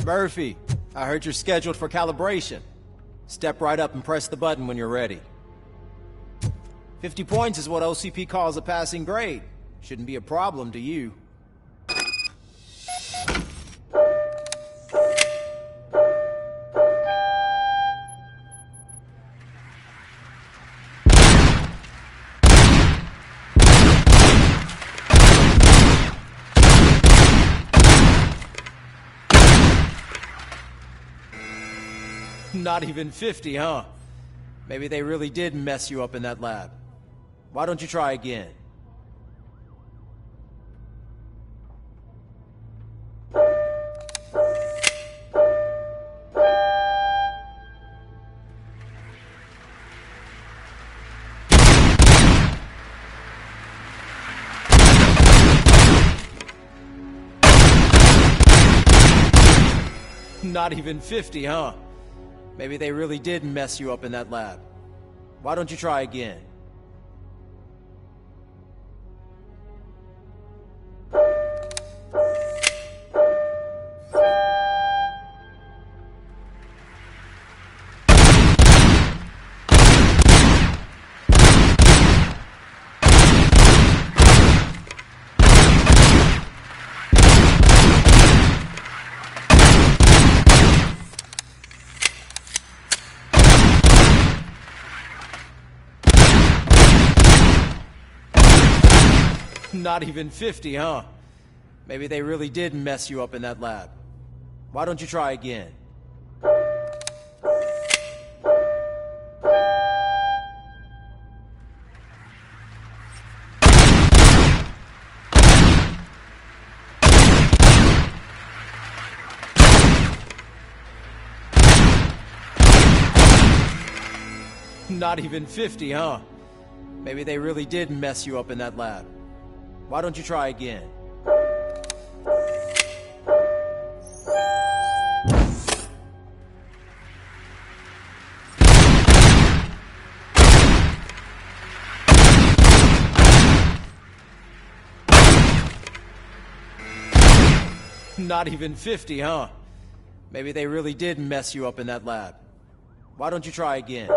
Murphy, I heard you're scheduled for calibration. Step right up and press the button when you're ready. 50 points is what OCP calls a passing grade. Shouldn't be a problem to you. Not even 50, huh? Maybe they really did mess you up in that lab. Why don't you try again? Not even 50, huh? Maybe they really did mess you up in that lab. Why don't you try again? Not even 50, huh? Maybe they really did mess you up in that lab. Why don't you try again? Not even 50, huh? Maybe they really did mess you up in that lab. Why don't you try again? Not even 50, huh? Maybe they really did mess you up in that lab. Why don't you try again?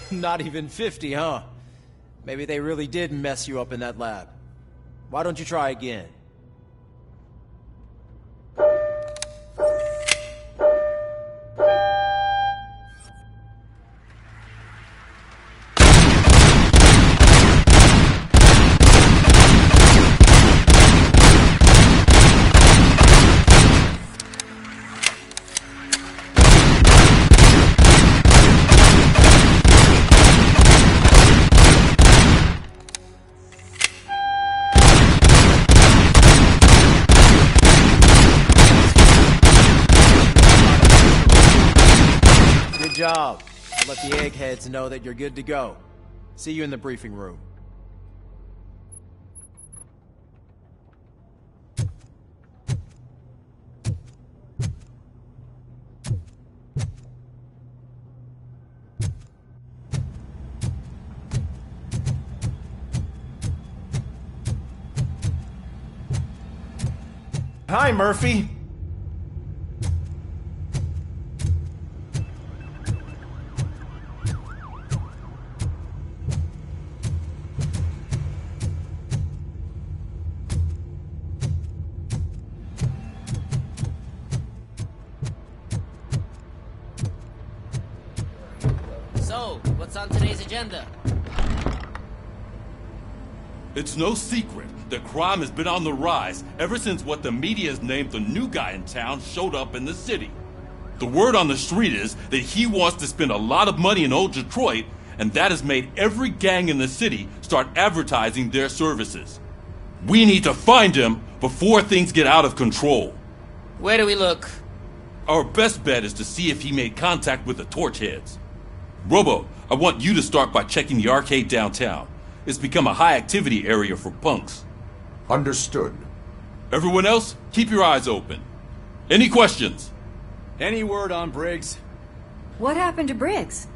Not even 50, huh? Maybe they really did mess you up in that lab. Why don't you try again? Good job. I'll let the eggheads know that you're good to go. See you in the briefing room. Hi, Murphy. So, what's on today's agenda? It's no secret that crime has been on the rise ever since what the media has named the new guy in town showed up in the city. The word on the street is that he wants to spend a lot of money in old Detroit, and that has made every gang in the city start advertising their services. We need to find him before things get out of control. Where do we look? Our best bet is to see if he made contact with the Torchheads. Robo, I want you to start by checking the arcade downtown. It's become a high-activity area for punks. Understood. Everyone else, keep your eyes open. Any questions? Any word on Briggs? What happened to Briggs?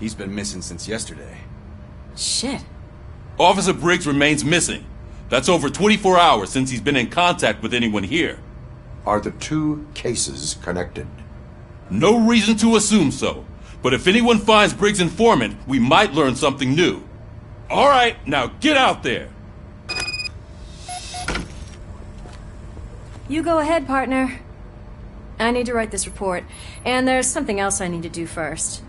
He's been missing since yesterday. Shit. Officer Briggs remains missing. That's over 24 hours since he's been in contact with anyone here. Are the two cases connected? No reason to assume so. But if anyone finds Briggs' informant, we might learn something new. All right, now get out there. You go ahead, partner. I need to write this report, and there's something else I need to do first.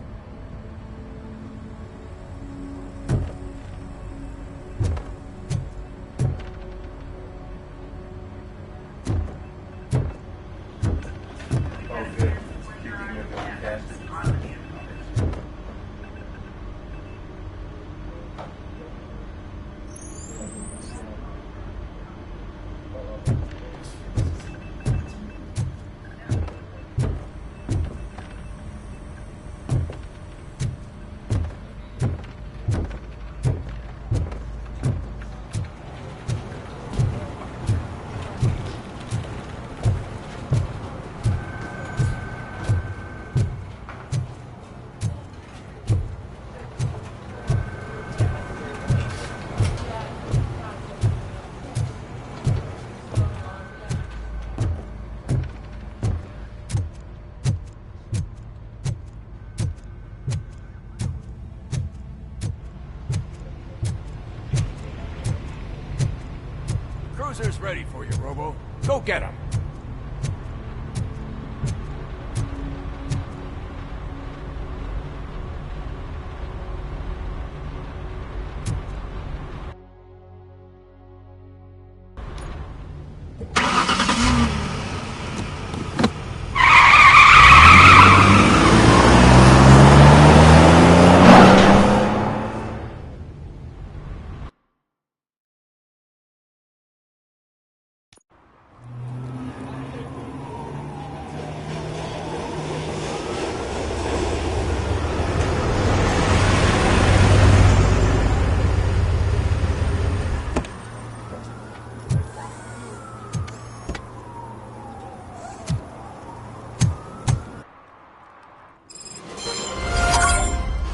Cruiser's ready for you, Robo. Go get him.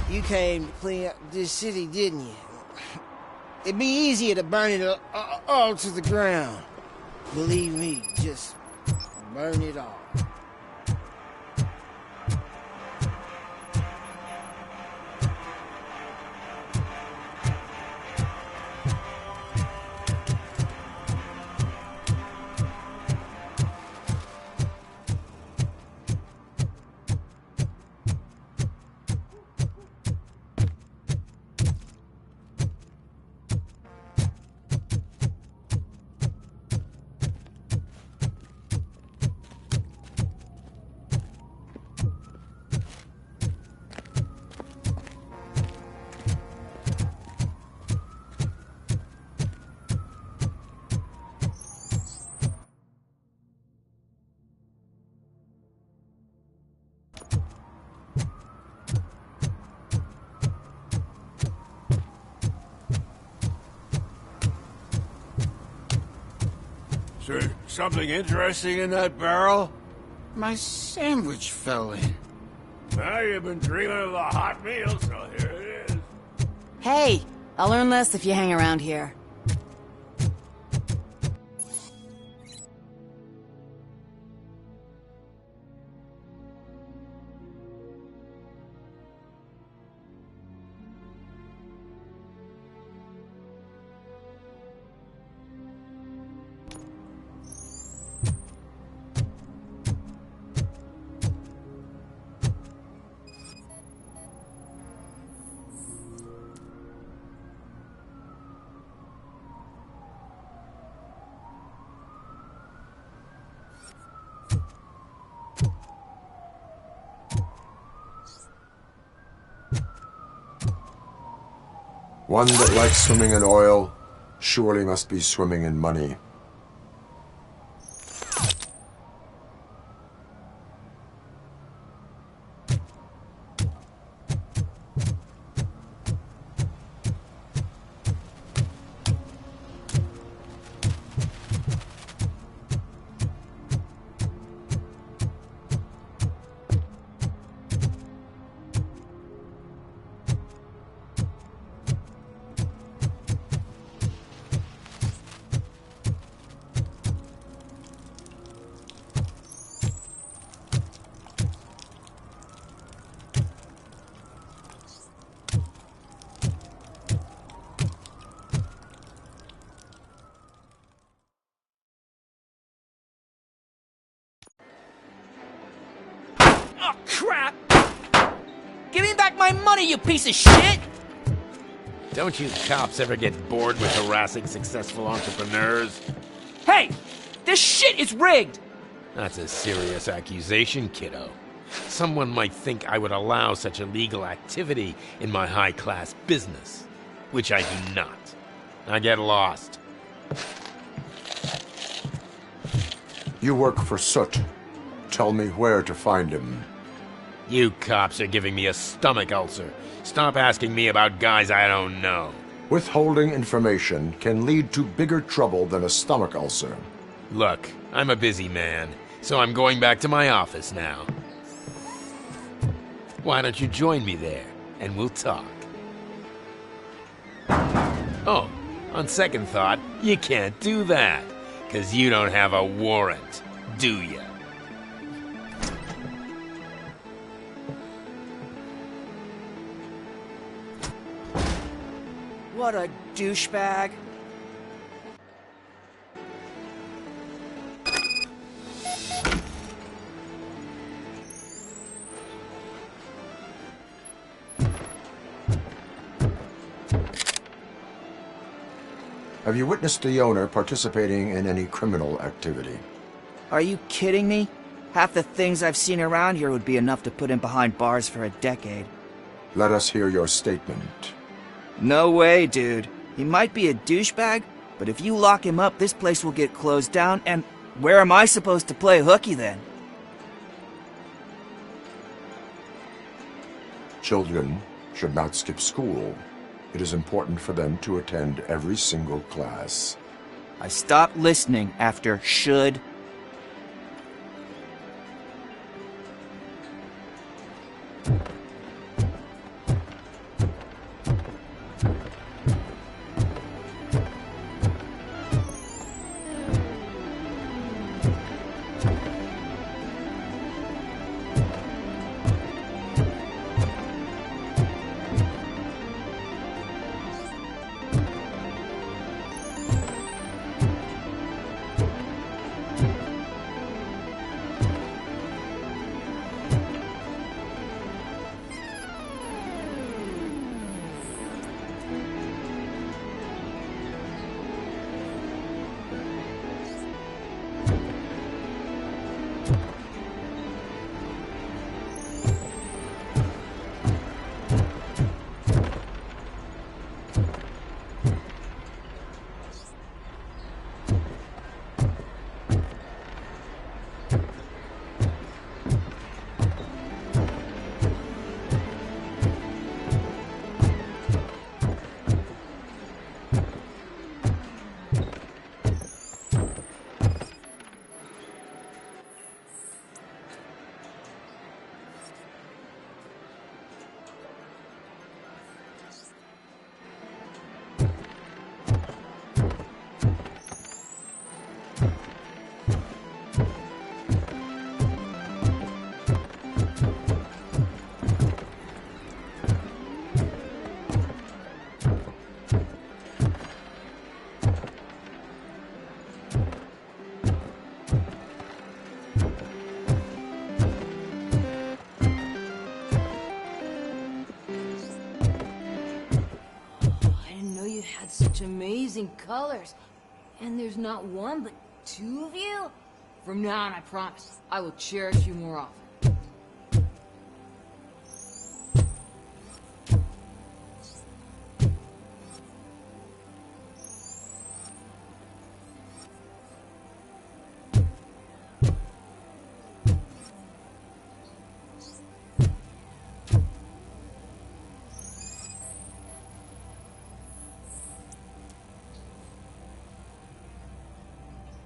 You came to clean up this city, didn't you? It'd be easier to burn it all to the ground. Believe me, just burn it all. Something interesting in that barrel? My sandwich fell in. Well, you've been dreaming of the hot meal, so here it is. Hey, I'll learn less if you hang around here. One that likes swimming in oil surely must be swimming in money. crap! Give me back my money, you piece of shit! Don't you cops ever get bored with harassing successful entrepreneurs? Hey! This shit is rigged! That's a serious accusation, kiddo. Someone might think I would allow such illegal activity in my high-class business, which I do not. I get lost. You work for Soot. Tell me where to find him. You cops are giving me a stomach ulcer. Stop asking me about guys I don't know. Withholding information can lead to bigger trouble than a stomach ulcer. Look, I'm a busy man, so I'm going back to my office now. Why don't you join me there, and we'll talk. Oh, on second thought, you can't do that, 'cause you don't have a warrant, do ya? What a douchebag. Have you witnessed the owner participating in any criminal activity? Are you kidding me? Half the things I've seen around here would be enough to put him behind bars for a decade. Let us hear your statement. No way, dude. He might be a douchebag, but if you lock him up, this place will get closed down, and where am I supposed to play hooky then? Children should not skip school. It is important for them to attend every single class. I stopped listening after should. Such amazing colors. And there's not one, but two of you? From now on, I promise, I will cherish you more often.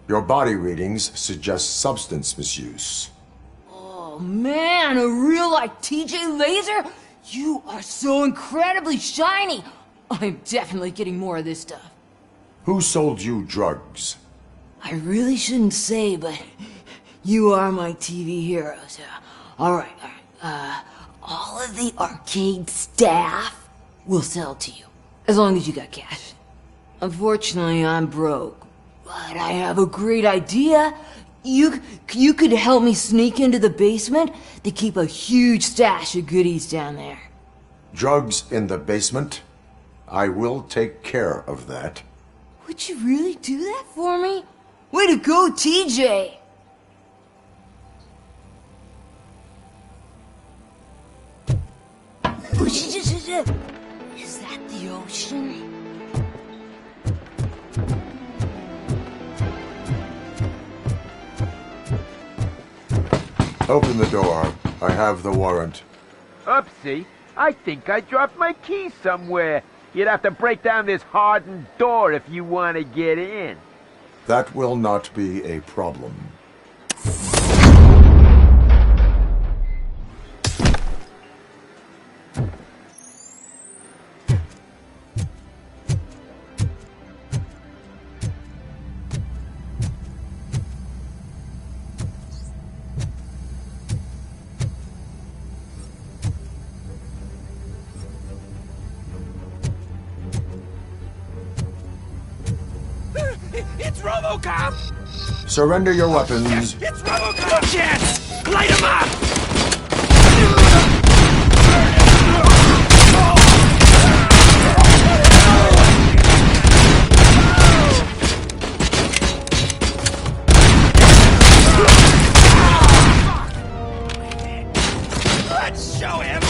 Your body readings suggest substance misuse. Oh man, a real like TJ Laser? You are so incredibly shiny. I'm definitely getting more of this stuff. Who sold you drugs? I really shouldn't say, but you are my TV heroes. Alright. All of the arcade staff will sell to you, as long as you got cash. Unfortunately, I'm broke. But I have a great idea. You could help me sneak into the basement? They keep a huge stash of goodies down there. Drugs in the basement? I will take care of that. Would you really do that for me? Way to go, TJ! Is that the ocean? Open the door. I have the warrant. Oopsie, I think I dropped my keys somewhere. You'd have to break down this hardened door if you want to get in. That will not be a problem. It's Robocop! Surrender your weapons. It's Robocop! Yes! Light him up! Let's show him!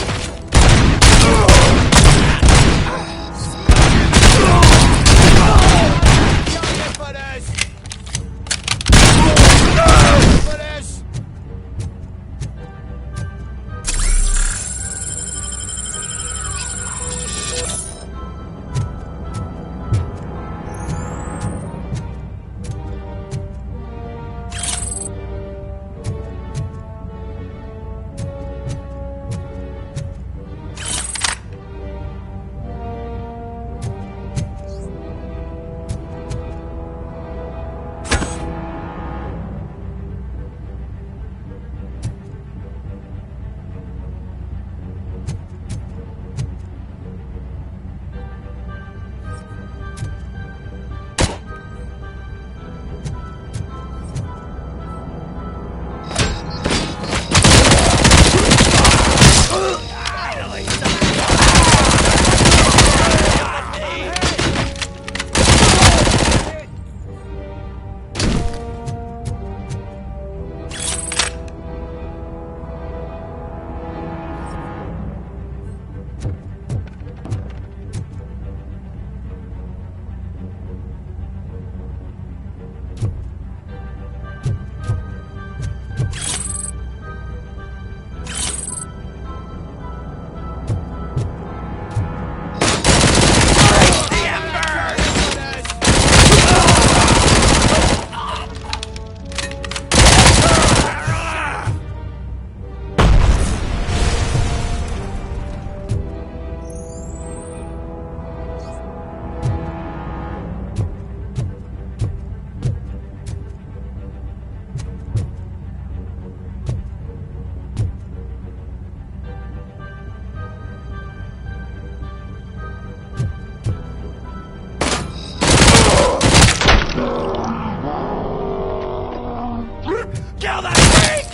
Kill that freak!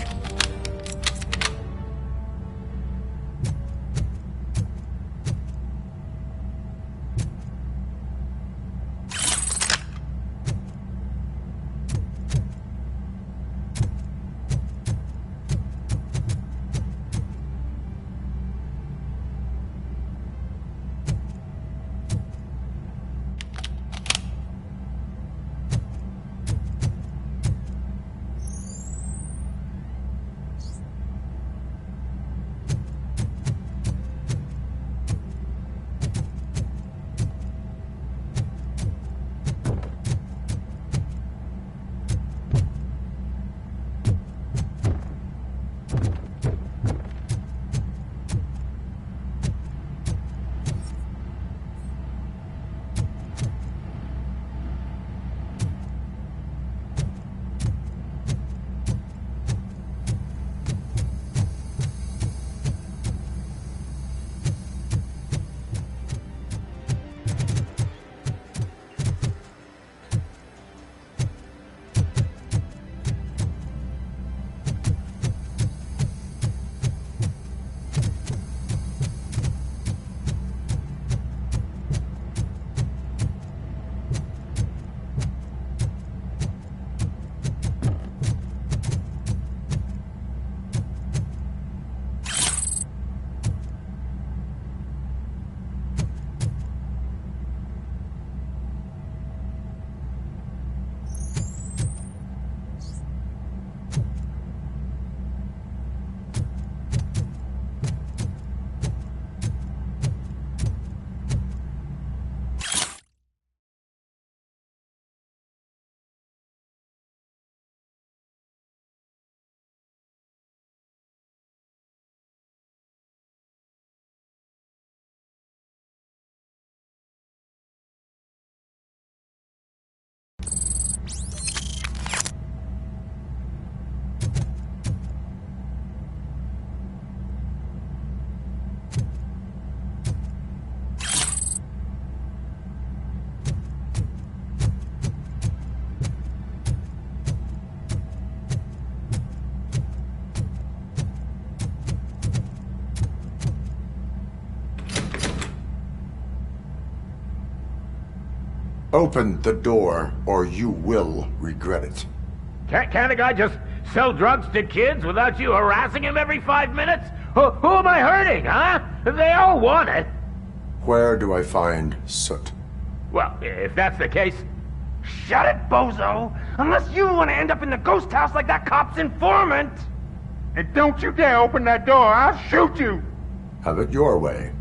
open the door, or you will regret it. Can't a guy just sell drugs to kids without you harassing him every 5 minutes? Who am I hurting, huh? They all want it. Where do I find Soot? Well, if that's the case, shut it, bozo! Unless you want to end up in the ghost house like that cop's informant! And don't you dare open that door, I'll shoot you! Have it your way.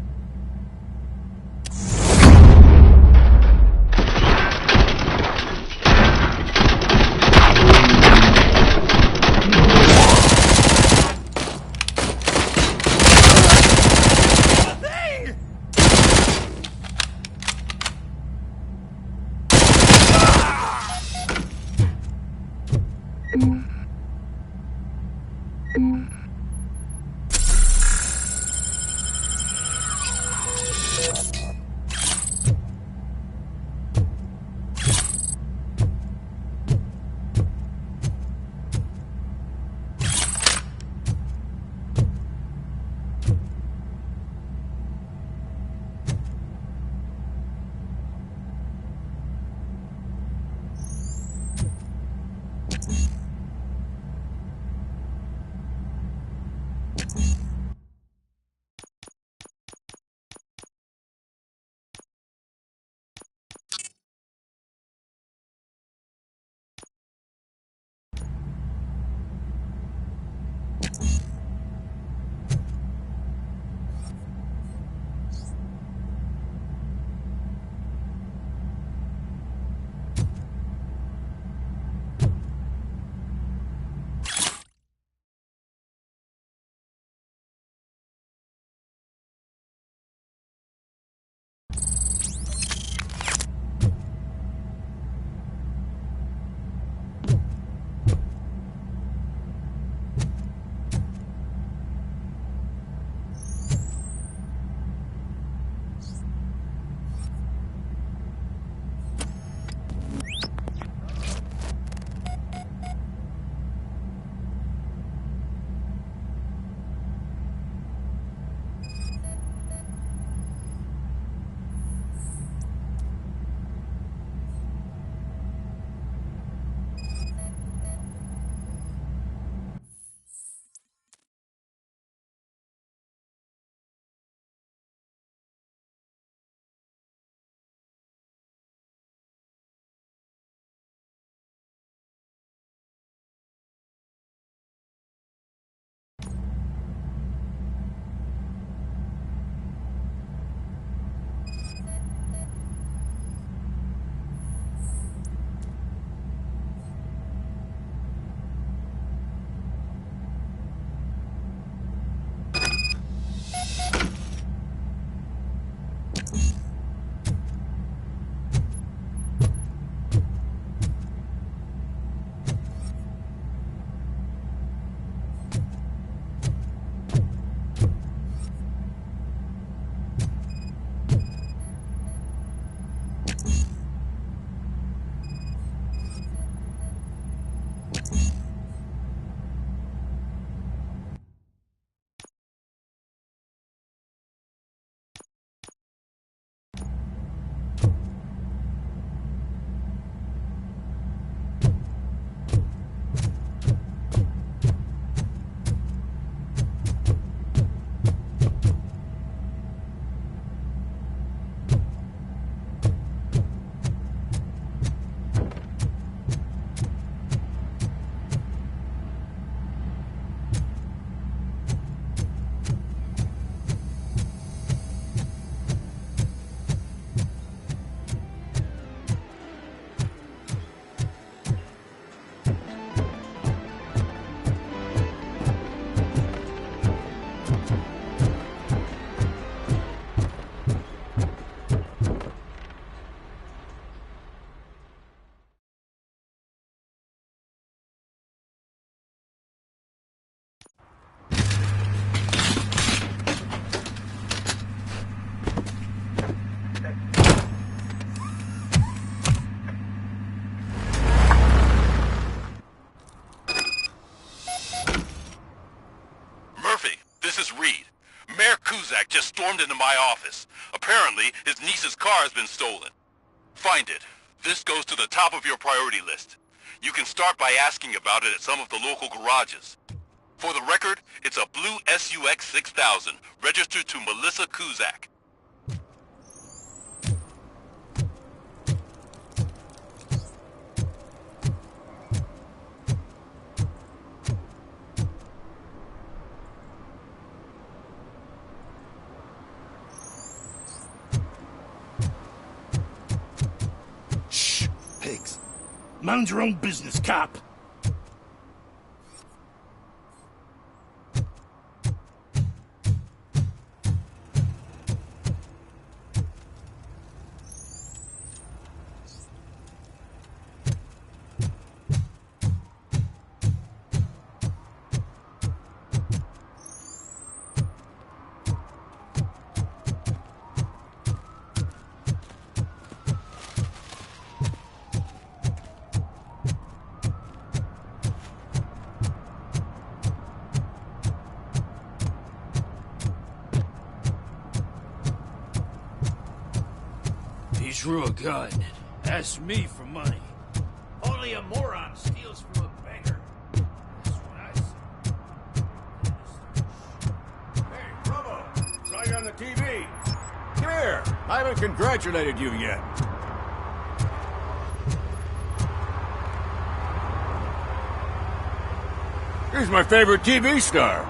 Just stormed into my office. Apparently, his niece's car has been stolen. Find it. This goes to the top of your priority list. You can start by asking about it at some of the local garages. For the record, it's a blue SUX 6000, registered to Melissa Kuzak. Shh, pigs. Mind your own business, cop. He drew a gun and asked me for money. Only a moron steals from a beggar. That's what I say. Hey, Robo! Saw you on the TV. Come here. I haven't congratulated you yet. He's my favorite TV star.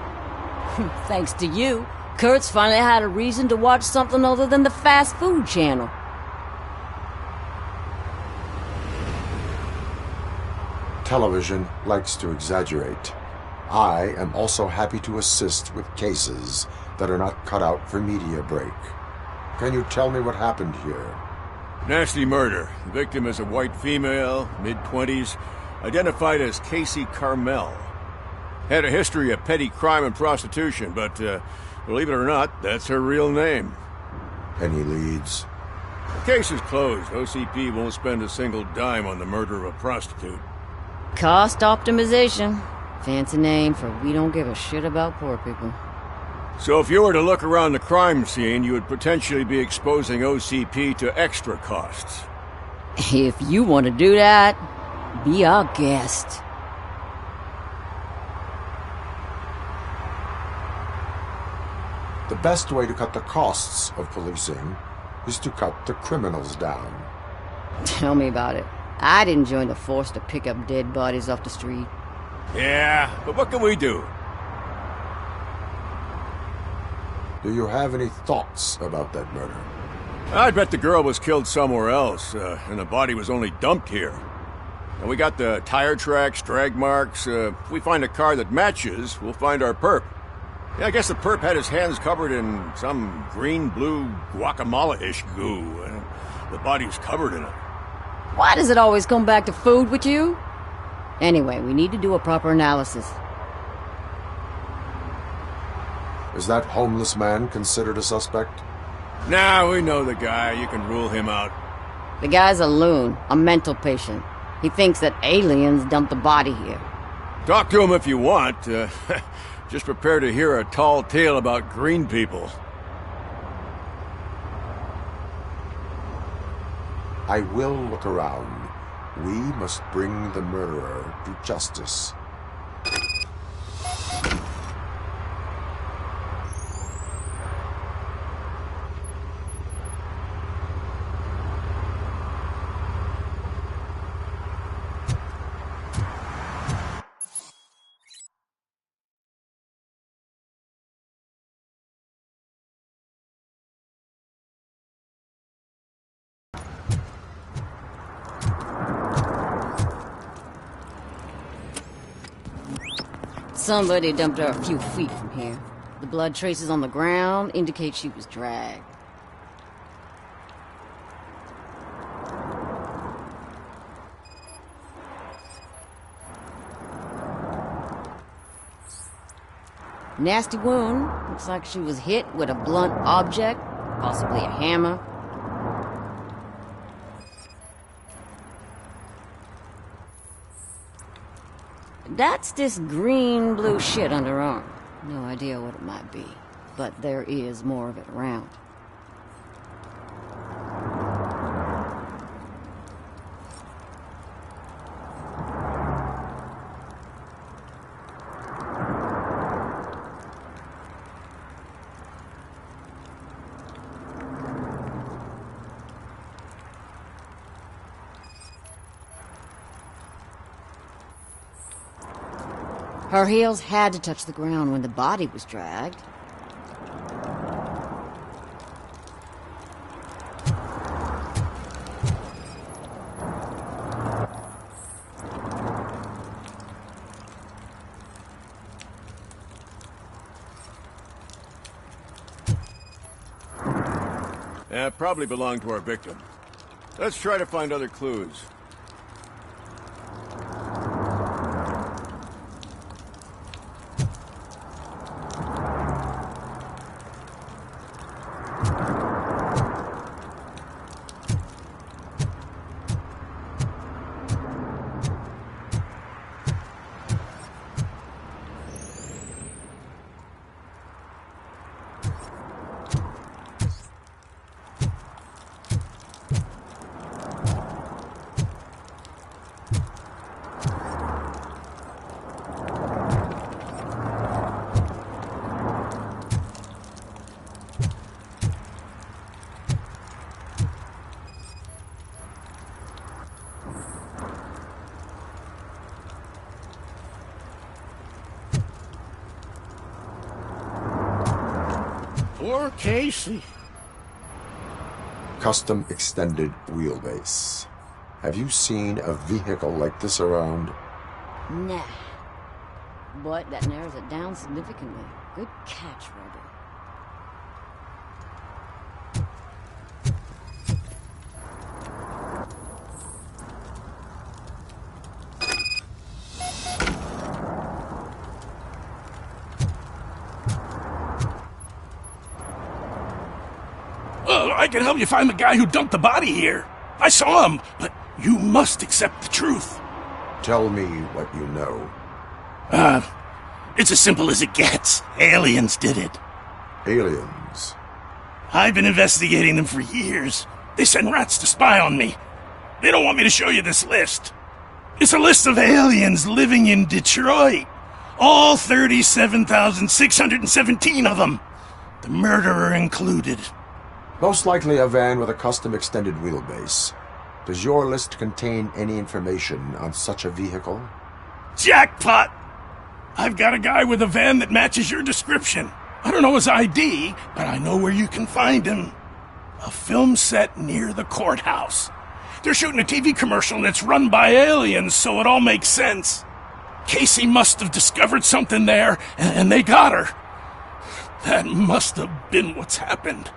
Thanks to you, Kurt's finally had a reason to watch something other than the fast food channel. Television likes to exaggerate. I am also happy to assist with cases that are not cut out for media break. Can you tell me what happened here? Nasty murder. The victim is a white female, mid-20s, identified as Casey Carmel. Had a history of petty crime and prostitution, but believe it or not, that's her real name. Any leads? The case is closed. OCP won't spend a single dime on the murder of a prostitute. Cost optimization. Fancy name for we don't give a shit about poor people. So if you were to look around the crime scene, you would potentially be exposing OCP to extra costs. If you want to do that, be our guest. The best way to cut the costs of policing is to cut the criminals down. Tell me about it. I didn't join the force to pick up dead bodies off the street. Yeah, but what can we do? Do you have any thoughts about that murder? I bet the girl was killed somewhere else, and the body was only dumped here. And we got the tire tracks, drag marks. If we find a car that matches, we'll find our perp. Yeah, I guess the perp had his hands covered in some green-blue guacamole-ish goo. The body was covered in it. Why does it always come back to food with you? Anyway, we need to do a proper analysis. Is that homeless man considered a suspect? Nah, we know the guy. You can rule him out. The guy's a loon, a mental patient. He thinks that aliens dumped the body here. Talk to him if you want. Just prepare to hear a tall tale about green people. I will look around. We must bring the murderer to justice. Somebody dumped her a few feet from here. The blood traces on the ground indicate she was dragged. Nasty wound. Looks like she was hit with a blunt object, possibly a hammer. That's this green-blue shit on her arm. No idea what it might be, but there is more of it around. Her heels had to touch the ground when the body was dragged. Probably belonged to our victim. Let's try to find other clues. Poor Casey. Custom extended wheelbase. Have you seen a vehicle like this around? Nah. But that narrows it down significantly. Good catch, Robo. I can help you find the guy who dumped the body here. I saw him, but you must accept the truth. Tell me what you know. It's as simple as it gets. Aliens did it. Aliens? I've been investigating them for years. They send rats to spy on me. They don't want me to show you this list. It's a list of aliens living in Detroit. All 37,617 of them. The murderer included. Most likely a van with a custom extended wheelbase. Does your list contain any information on such a vehicle? Jackpot! I've got a guy with a van that matches your description. I don't know his ID, but I know where you can find him. A film set near the courthouse. They're shooting a TV commercial and it's run by aliens, so it all makes sense. Casey must have discovered something there, and they got her. That must have been what's happened.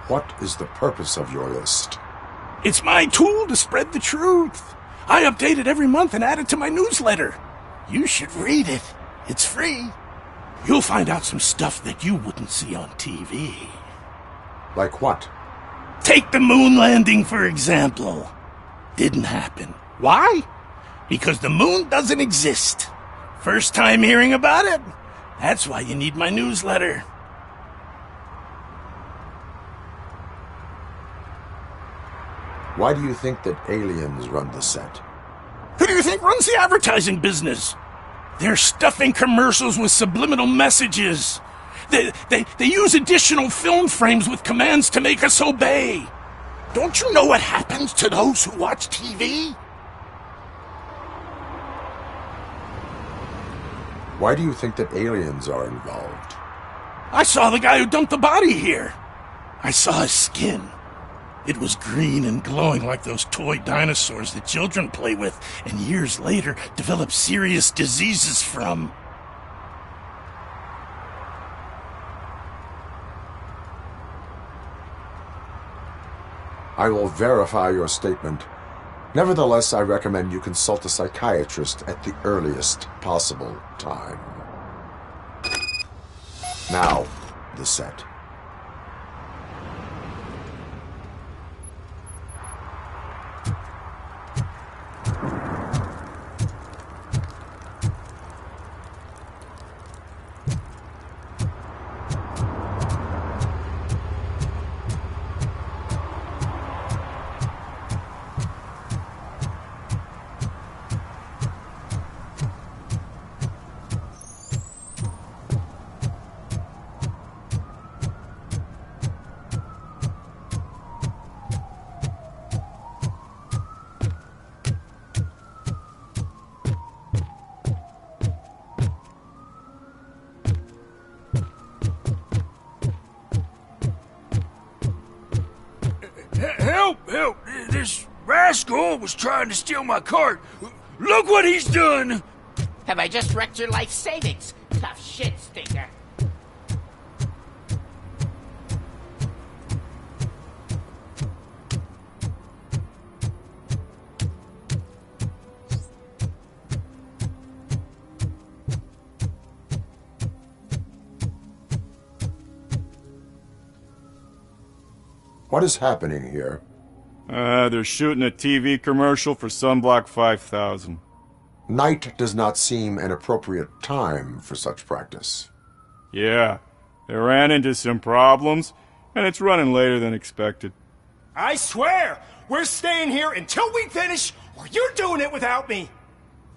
What is the purpose of your list? It's my tool to spread the truth. I update it every month and add it to my newsletter. You should read it. It's free. You'll find out some stuff that you wouldn't see on TV. Like what? Take the moon landing, for example. Didn't happen. Why? Because the moon doesn't exist. First time hearing about it? That's why you need my newsletter. Why do you think that aliens run the set? Who do you think runs the advertising business? They're stuffing commercials with subliminal messages. They use additional film frames with commands to make us obey. Don't you know what happens to those who watch TV? Why do you think that aliens are involved? I saw the guy who dumped the body here. I saw his skin. It was green and glowing like those toy dinosaurs that children play with and years later develop serious diseases from. I will verify your statement. Nevertheless, I recommend you consult a psychiatrist at the earliest possible time. Now, the set. Skull was trying to steal my cart. Look what he's done! Have I just wrecked your life savings? Tough shit, stinker. What is happening here? They're shooting a TV commercial for Sunblock 5000. Night does not seem an appropriate time for such practice. Yeah, they ran into some problems, and it's running later than expected. I swear, we're staying here until we finish, or you're doing it without me!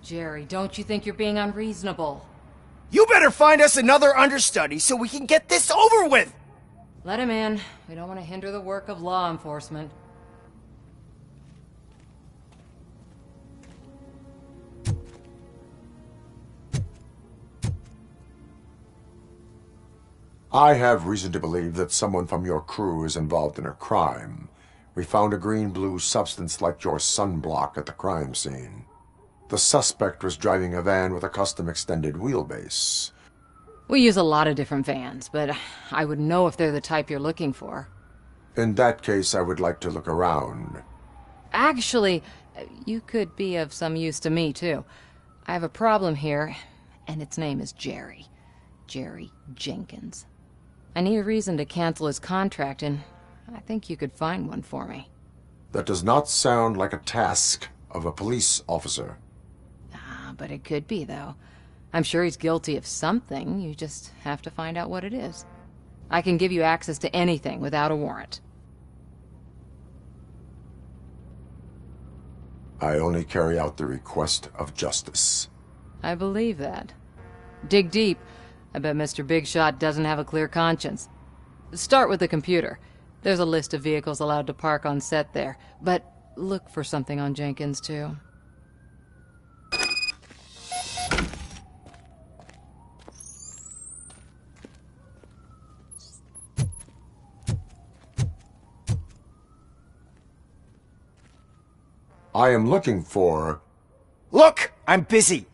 Jerry, don't you think you're being unreasonable? You better find us another understudy so we can get this over with! Let him in. We don't want to hinder the work of law enforcement. I have reason to believe that someone from your crew is involved in a crime. We found a green-blue substance like your sunblock at the crime scene. The suspect was driving a van with a custom extended wheelbase. We use a lot of different vans, but I would know if they're the type you're looking for. In that case, I would like to look around. Actually, you could be of some use to me, too. I have a problem here, and its name is Jerry. Jerry Jenkins. I need a reason to cancel his contract, and I think you could find one for me. That does not sound like a task of a police officer. But it could be, though. I'm sure he's guilty of something. You just have to find out what it is. I can give you access to anything without a warrant. I only carry out the request of justice. I believe that. Dig deep. I bet Mr. Big Shot doesn't have a clear conscience. Start with the computer. There's a list of vehicles allowed to park on set there, but look for something on Jenkins, too. I am looking for... Look! I'm busy!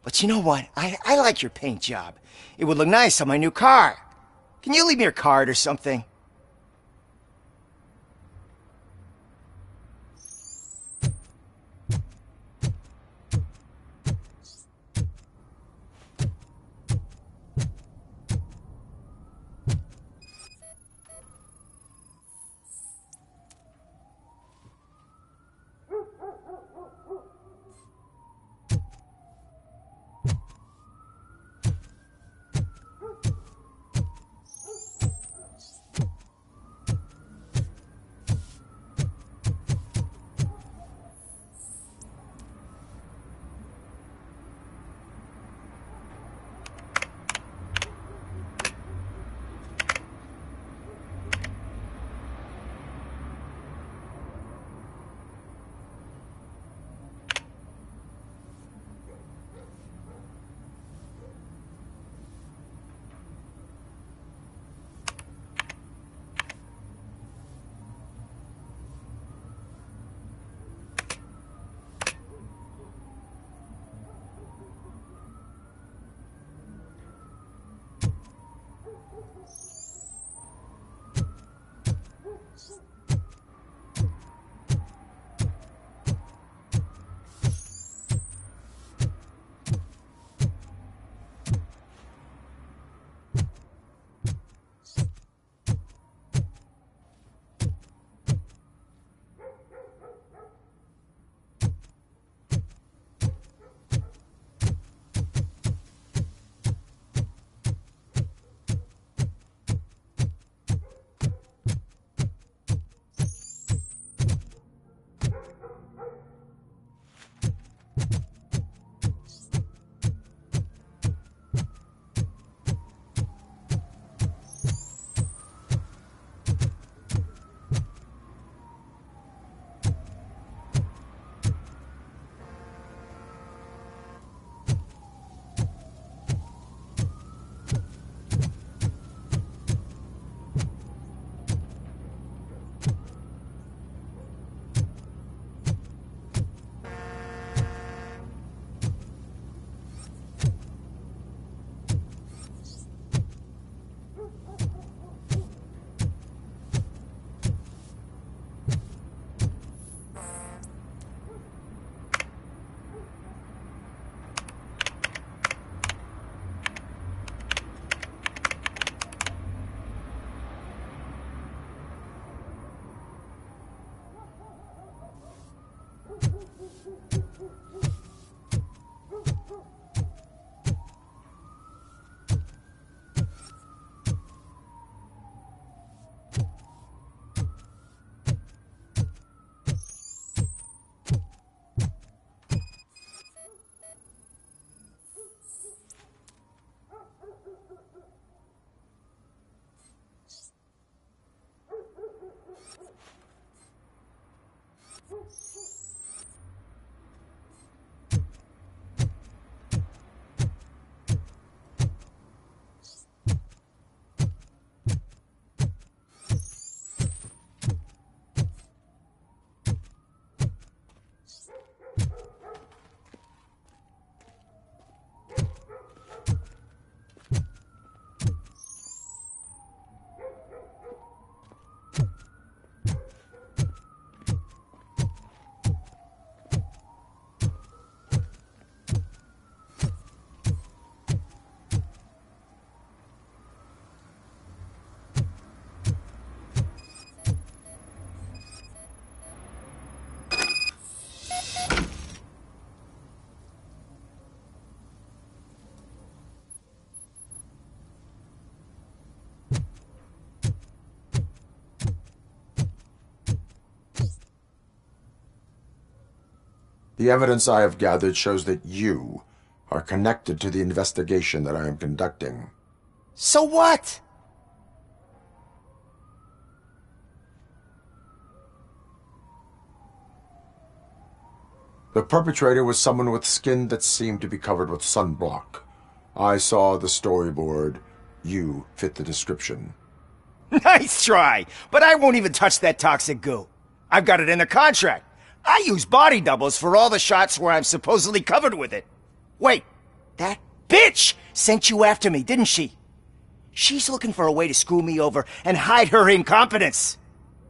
But you know what? I like your paint job. It would look nice on my new car. Can you leave me your card or something? The evidence I have gathered shows that you are connected to the investigation that I am conducting. So what? The perpetrator was someone with skin that seemed to be covered with sunblock. I saw the storyboard. You fit the description. Nice try, but I won't even touch that toxic goo. I've got it in the contract. I use body doubles for all the shots where I'm supposedly covered with it. Wait, that bitch sent you after me, didn't she? She's looking for a way to screw me over and hide her incompetence.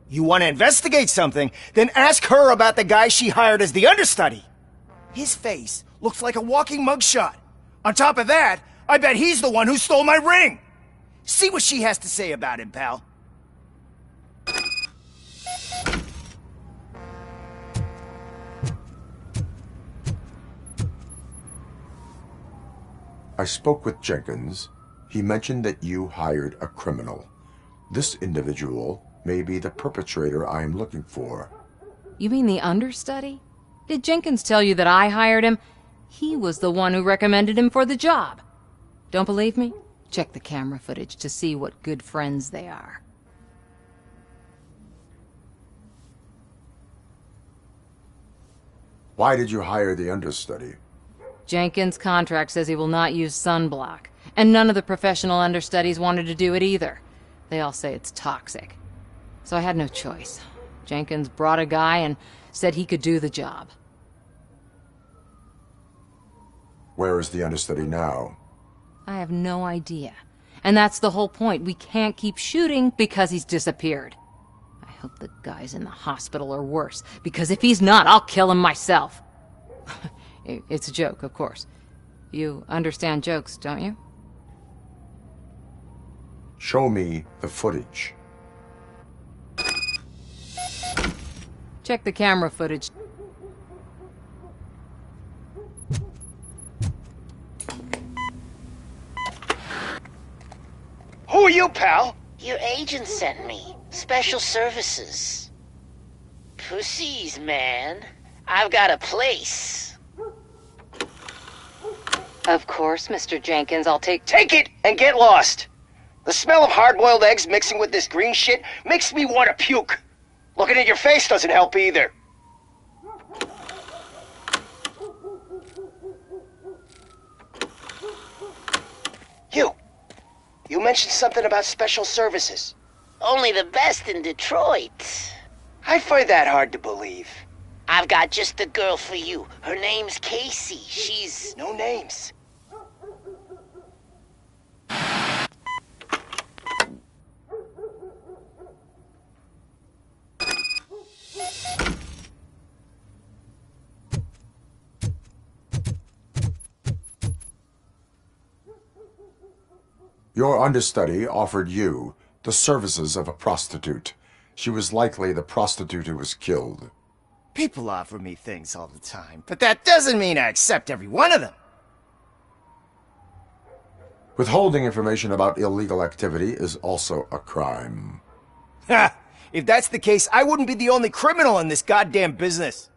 You want to investigate something, then ask her about the guy she hired as the understudy. His face looks like a walking mugshot. On top of that, I bet he's the one who stole my ring. See what she has to say about him, pal. I spoke with Jenkins. He mentioned that you hired a criminal. This individual may be the perpetrator I am looking for. You mean the understudy? Did Jenkins tell you that I hired him? He was the one who recommended him for the job. Don't believe me? Check the camera footage to see what good friends they are. Why did you hire the understudy? Jenkins' contract says he will not use sunblock, and none of the professional understudies wanted to do it either. They all say it's toxic. So I had no choice. Jenkins brought a guy and said he could do the job. Where is the understudy now? I have no idea. And that's the whole point. We can't keep shooting because he's disappeared. I hope the guy's in the hospital or worse, because if he's not, I'll kill him myself. It's a joke, of course. You understand jokes, don't you? Show me the footage. Check the camera footage. Who are you, pal? Your agent sent me. Special services. Pussies, man. I've got a place. Of course, Mr. Jenkins, I'll take it and get lost. The smell of hard-boiled eggs mixing with this green shit makes me want to puke. Looking at your face doesn't help either. You mentioned something about special services. Only the best in Detroit. I find that hard to believe. I've got just the girl for you. Her name's Casey. She's... No names. Your understudy offered you the services of a prostitute. She was likely the prostitute who was killed. People offer me things all the time, but that doesn't mean I accept every one of them. Withholding information about illegal activity is also a crime. Ha! If that's the case, I wouldn't be the only criminal in this goddamn business.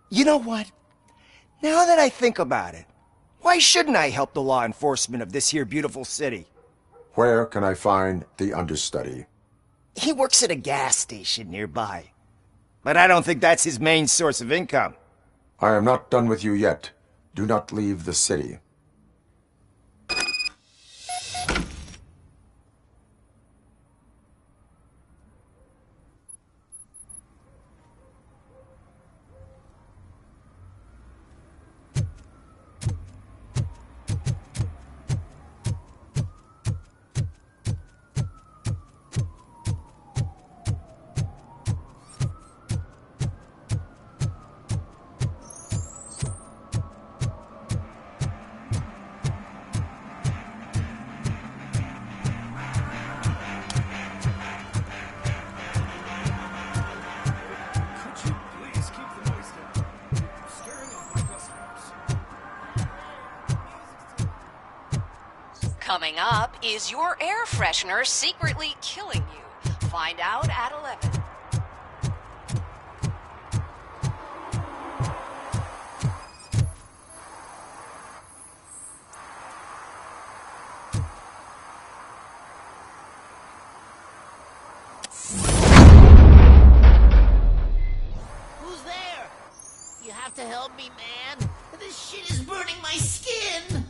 You know what? Now that I think about it, why shouldn't I help the law enforcement of this here beautiful city? Where can I find the understudy? He works at a gas station nearby. But I don't think that's his main source of income. I am not done with you yet. Do not leave the city. Coming up, is your air freshener secretly killing you? Find out at 11. have to help me, man. This shit is burning my skin.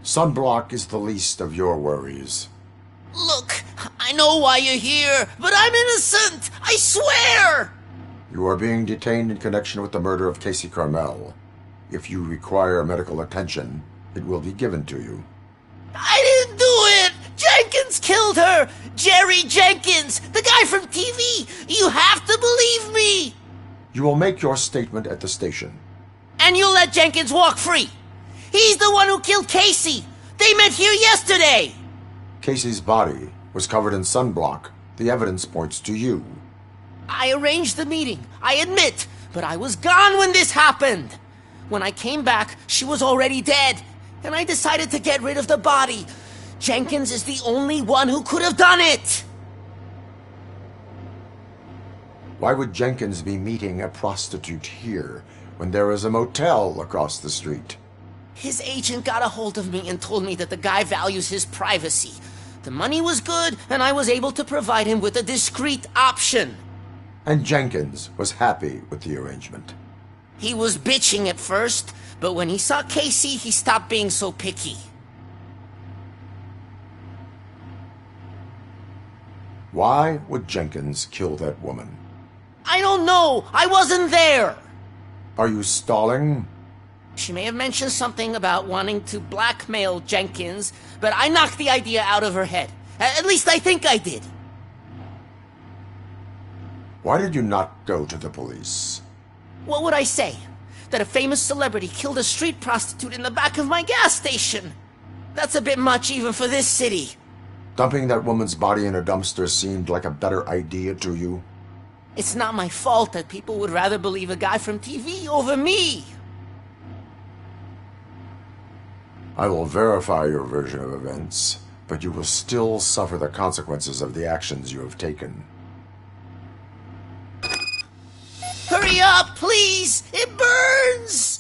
Sunblock is the least of your worries. Look, I know why you're here, but I'm innocent! I swear! You are being detained in connection with the murder of Casey Carmel. If you require medical attention, it will be given to you. I didn't do it! Jenkins killed her! Jerry Jenkins! The guy from TV! You have to believe me! You will make your statement at the station. And you'll let Jenkins walk free! He's the one who killed Casey! They met here yesterday! Casey's body was covered in sunblock. The evidence points to you. I arranged the meeting, I admit, but I was gone when this happened. When I came back, she was already dead, and I decided to get rid of the body. Jenkins is the only one who could have done it! Why would Jenkins be meeting a prostitute here when there is a motel across the street? His agent got a hold of me and told me that the guy values his privacy. The money was good, and I was able to provide him with a discreet option. And Jenkins was happy with the arrangement. He was bitching at first, but when he saw Casey, he stopped being so picky. Why would Jenkins kill that woman? I don't know! I wasn't there! Are you stalling? She may have mentioned something about wanting to blackmail Jenkins, but I knocked the idea out of her head. At least I think I did. Why did you not go to the police? What would I say? That a famous celebrity killed a street prostitute in the back of my gas station? That's a bit much even for this city. Dumping that woman's body in a dumpster seemed like a better idea to you? It's not my fault that people would rather believe a guy from TV over me. I will verify your version of events, but you will still suffer the consequences of the actions you have taken. Hurry up, please! It burns!